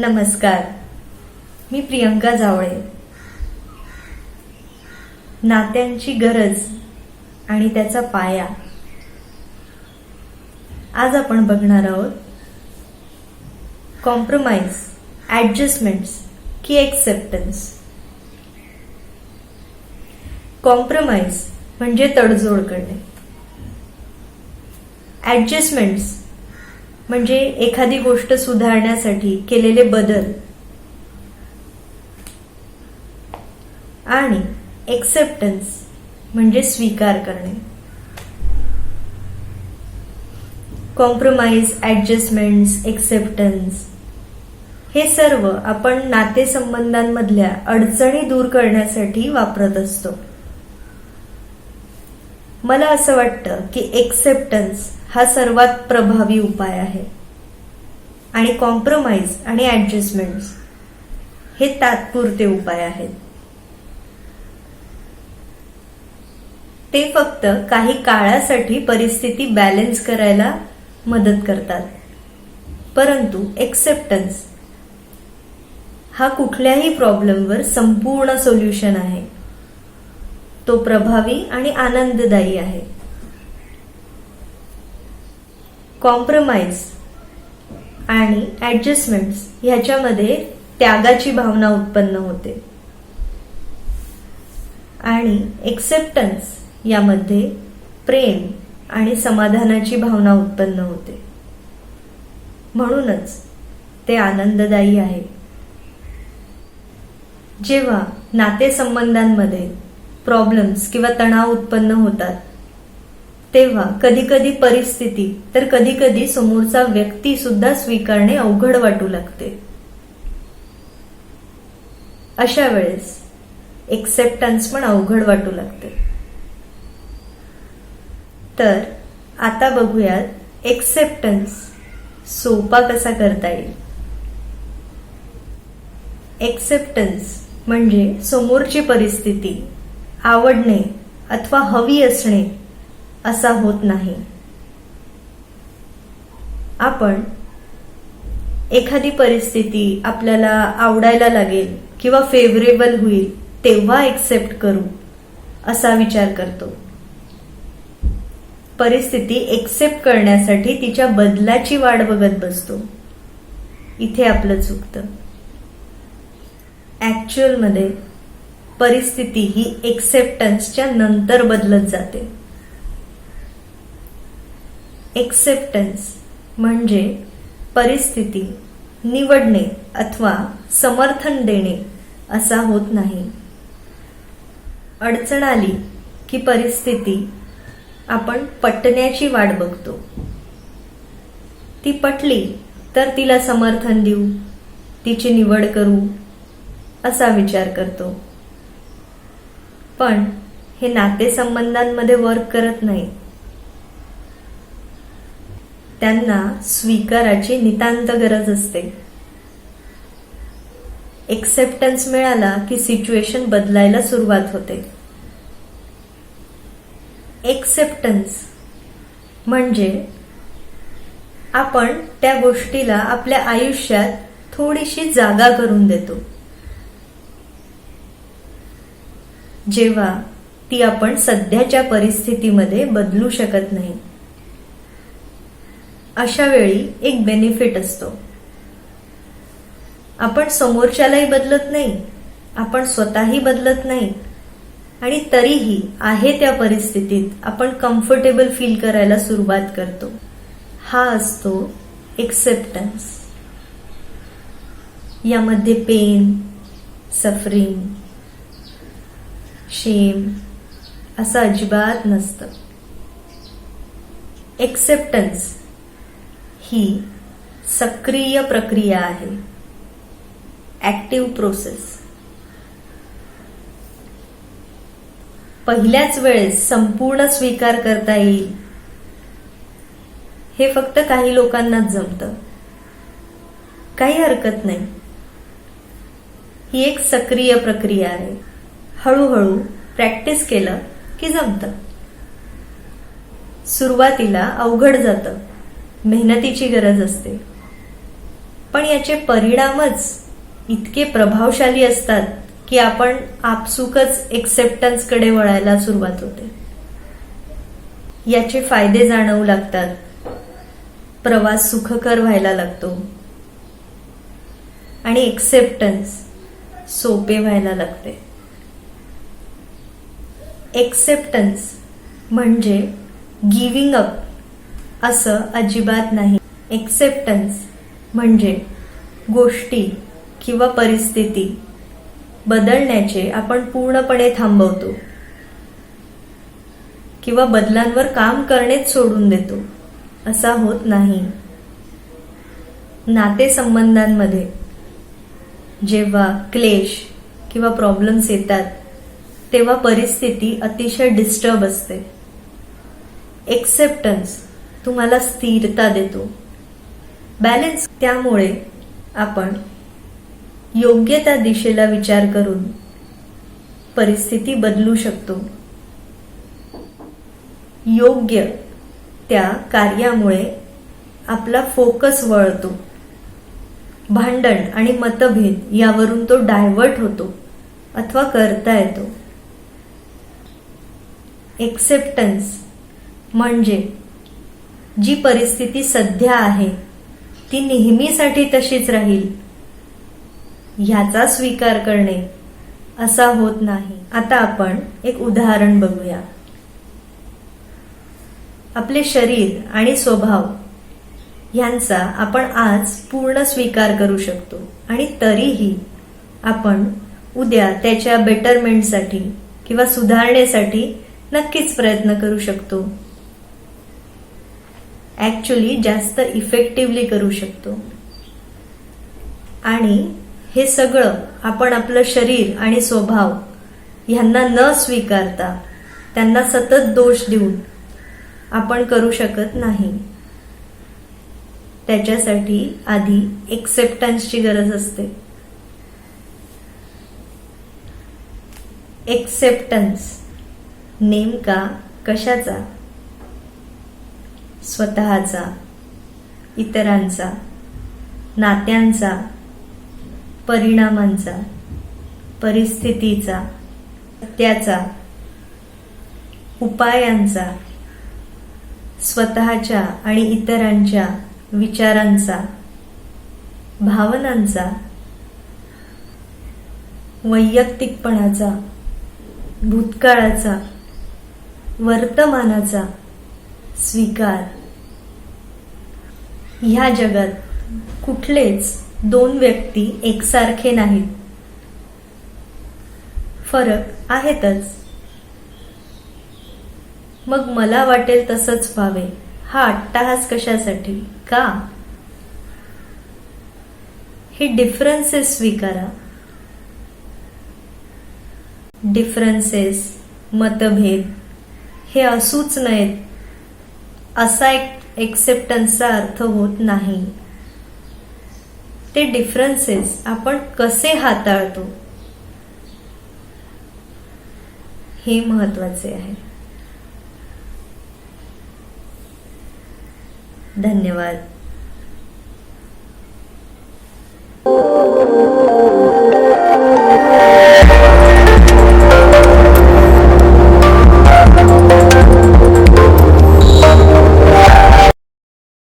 नमस्कार, मी प्रियंका जावळे. नात्यांची गरज आणि त्याचा पाया आज आपण बघणार आहोत. कॉम्प्रोमाइज, ऍडजस्टमेंट्स की एक्सेप्टन्स. कॉम्प्रोमाइज म्हणजे तडजोड करणे. ऍडजस्टमेंट्स म्हणजे एखादी गोष्ट सुधारण्यासाठी केलेले बदल. आणि एक्सेप्टन्स म्हणजे स्वीकार करणे. कॉम्प्रोमाइज, ऍडजस्टमेंट्स, एक्सेप्टन्स हे सर्व आपण नातेसंबंधांमधल्या अडचणी दूर करण्यासाठी वापरत असतो. मला असं वाटतं की एक्सेप्टन्स हा सर्वात प्रभावी उपाय आहे आणि कॉम्प्रोमाइज आणि ऍडजस्टमेंट्स हे तात्पुरते उपाय आहेत. ते फक्त काही काळासाठी परिस्थिती बॅलन्स करायला मदत करतात. परंतु एक्सेप्टन्स हा कुठल्याही प्रॉब्लेमवर संपूर्ण सोल्युशन आहे. तो प्रभावी आणि आनंददायी आहे. कॉम्प्रोमाइज आणि ऍडजस्टमेंट्स ह्याच्यामध्ये त्यागाची भावना उत्पन्न होते आणि एक्सेप्टन्स यामध्ये प्रेम आणि समाधानाची भावना उत्पन्न होते. म्हणूनच ते आनंददायी आहे. जेव्हा नातेसंबंधांमध्ये प्रॉब्लेम्स किंवा तणाव उत्पन्न होतात तेव्हा कधी कधी परिस्थिती तर कधी कधी समोरचा व्यक्ती सुद्धा स्वीकारणे अवघड वाटू लागते. अशा वेळेस एक्सेप्टन्स पण अवघड वाटू लागते. तर आता बघूयात एक्सेप्टन्स सोपा कसा करता येईल. एक्सेप्टन्स म्हणजे समोरची परिस्थिती आवडणे अथवा हवी असणे असा होत नाही. आपण एखादी परिस्थिती आपल्याला आवडायला लागेल किंवा फेवरेबल होईल तेव्हा एक्सेप्ट करू असा विचार करतो. परिस्थिती एक्सेप्ट करण्यासाठी तिच्या बदलाची वाट बघत बसतो. इथे आपलं चुकतं. ऍक्च्युअल मध्ये परिस्थिती ही एक्सेप्टन्सच्या नंतर बदलत जाते. एक्सेप्टन्स म्हणजे परिस्थिती निवडणे अथवा समर्थन देणे असा होत नाही. अडचण आली की परिस्थिती आपण पटण्याची वाट बघतो. ती पटली तर तिला समर्थन देऊ, तिची निवड करू असा विचार करतो. पण हे नातेसंबंधांमध्ये वर्क करत नाही. त्यांना स्वीकाराची नितांत गरज असते. एक्सेप्टन्स मिळाला की सिच्युएशन बदलायला सुरुवात होते. एक्सेप्टन्स म्हणजे आपण त्या गोष्टीला आपल्या आयुष्यात थोडीशी जागा करून देतो. जेव्हा ती आपण सध्याच्या परिस्थितीमध्ये बदलू शकत नाही. अशा वेळी एक बेनिफिट असतो. आपण समोरच्यालाही बदलत नाही, आपण स्वतःही बदलत नाही आणि तरीही आहे त्या परिस्थितीत आपण कम्फर्टेबल फील करायला सुरुवात करतो. हा असतो एक्सेप्टन्स. यामध्ये पेन, सफरिंग, शेम असं अजिबात नसतं. एक्सेप्टन्स ही सक्रिय प्रक्रिया आहे. Active process. पहिल्याच वेळेस संपूर्ण स्वीकार करता येईल हे फक्त काही लोकांनाच जमतं. काही हरकत नाही. ही एक सक्रिय प्रक्रिया आहे. हळूहळू प्रॅक्टिस केलं की जमतं. सुरुवातीला अवघड जातं, मेहनतीची गरज असते. पण याचे परिणामच इतके प्रभावशाली असतात की आपण आपसुकच एक्सेप्टन्सकडे वळायला सुरुवात होते. याचे फायदे जाणवू लागतात, प्रवास सुखकर व्हायला लागतो आणि एक्सेप्टन्स सोपे व्हायला लागते. एक्सेप्टन्स म्हणजे गिव्हिंग अप असं अजिबात नाही. एक्सेप्टन्स म्हणजे गोष्टी किंवा परिस्थिती बदलण्याचे आपण पूर्णपणे थांबवतो किंवा बदलांवर काम करणेच सोडून देतो, असा होत नाही. नातेसंबंधांमध्ये जेव्हा क्लेश किंवा प्रॉब्लेम्स येतात तेव्हा परिस्थिती अतिशय डिस्टर्ब असते. एक्सेप्टन्स तुम्हाला स्थिरता देतो, बॅलन्स. त्यामुळे आपण योग्य त्या दिशेला विचार करून परिस्थिती बदलू शकतो. योग्य त्या कार्यामुळे आपला फोकस वळतो. भांडण आणि मतभेद यावरून तो डायव्हर्ट होतो अथवा करता येतो. एक्सेप्टन्स म्हणजे जी परिस्थिती सध्या आहे ती नेहमीसाठी तशीच राहील ह्याचा स्वीकार करणे असा होत नाही. आता आपण एक उदाहरण बघूया. आपले शरीर आणि स्वभाव यांचा आपण आज पूर्ण स्वीकार करू शकतो आणि तरीही आपण उद्या त्याच्या बेटरमेंटसाठी किंवा सुधारण्यासाठी नक्कीच प्रयत्न करू शकतो. ऍक्च्युली जास्त इफेक्टिव्हली करू शकतो. आणि हे सगळं आपण आपलं शरीर आणि स्वभाव यांना न स्वीकारता त्यांना सतत दोष देऊन आपण करू शकत नाही. त्याच्यासाठी आधी एक्सेप्टन्सची गरज असते. एक्सेप्टन्स नेमका कशाचा? स्वतःचा, इतरांचा, नात्यांचा, परिणामांचा, परिस्थितीचा, सत्याचा, उपायांचा, स्वतःच्या आणि इतरांच्या विचारांचा, भावनांचा, वैयक्तिकपणाचा, भूतकाळाचा, वर्तमानाचा स्वीकार. ह्या जगात कुठलेच दोन व्यक्ती एकसारखे नाहीत. फरक आहेतच. मग मला वाटेल तसंच व्हावे हा अट्टाहास कशासाठी? का? हे डिफरन्सेस स्वीकारा. डिफरन्सेस, मतभेद हे असूच नयेत असा एक्सेप्टन्सचा अर्थ होत नाही. ते डिफरन्सेस आपण कसे हाताळतो हे महत्वाचे आहे. धन्यवाद.